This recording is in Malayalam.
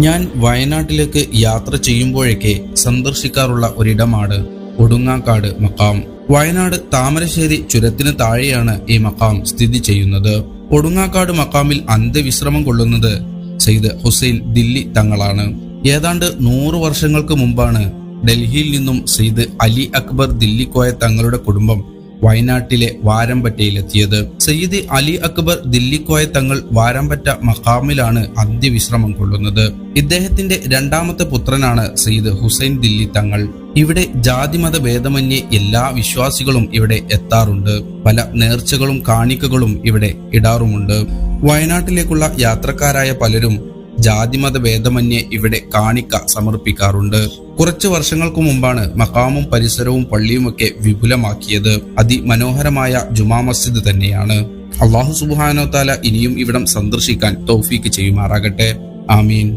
ഞാൻ വയനാട്ടിലേക്ക് യാത്ര ചെയ്യുമ്പോഴൊക്കെ സന്ദർശിക്കാറുള്ള ഒരിടമാണ് ഒടുങ്ങാക്കാട് മക്കാം. വയനാട് താമരശ്ശേരി ചുരത്തിന് താഴെയാണ് ഈ മക്കാം സ്ഥിതി ചെയ്യുന്നത്. ഒടുങ്ങാക്കാട് മക്കാമിൽ അന്ത്യവിശ്രമം കൊള്ളുന്നത് സയ്യിദ് ഹുസൈൻ ദില്ലി തങ്ങളാണ്. ഏതാണ്ട് 100 വർഷങ്ങൾക്ക് മുമ്പാണ് ഡൽഹിയിൽ നിന്നും സയ്യിദ് അലി അക്ബർ ദില്ലിക്കോയ തങ്ങളുടെ കുടുംബം വയനാട്ടിലെ വാരംപറ്റയിലെത്തിയത്. സയ്യിദ് അലി അക്ബർ ദില്ലിക്കോയ തങ്ങൾ വാരംപറ്റ മഖാമിലാണ് അന്ത്യവിശ്രമം കൊള്ളുന്നത്. ഇദ്ദേഹത്തിന്റെ 2ാമത്തെ പുത്രനാണ് സയ്യിദ് ഹുസൈൻ ദില്ലി തങ്ങൾ. ഇവിടെ ജാതിമത ഭേദമന്യേ എല്ലാ വിശ്വാസികളും ഇവിടെ എത്താറുണ്ട്. പല നേർച്ചകളും കാണിക്കകളും ഇവിടെ ഇടാറുമുണ്ട്. വയനാട്ടിലേക്കുള്ള യാത്രക്കാരായ പലരും ജാതിമത ഭേദമന്യേ ഇവിടെ കാണിക്ക സമർപ്പിക്കാറുണ്ട്. കുറച്ച് വർഷങ്ങൾക്ക് മുമ്പാണ് മഖാമും പരിസരവും പള്ളിയുമൊക്കെ വിപുലമാക്കിയത്. അതിമനോഹരമായ ജുമാ മസ്ജിദ് തന്നെയാണ്. അല്ലാഹു സുബ്ഹാനഹു വ തആല ഇനിയും ഇവിടം സന്ദർശിക്കാൻ തൗഫീക്ക് ചെയ്യുമാറാകട്ടെ. ആമീൻ.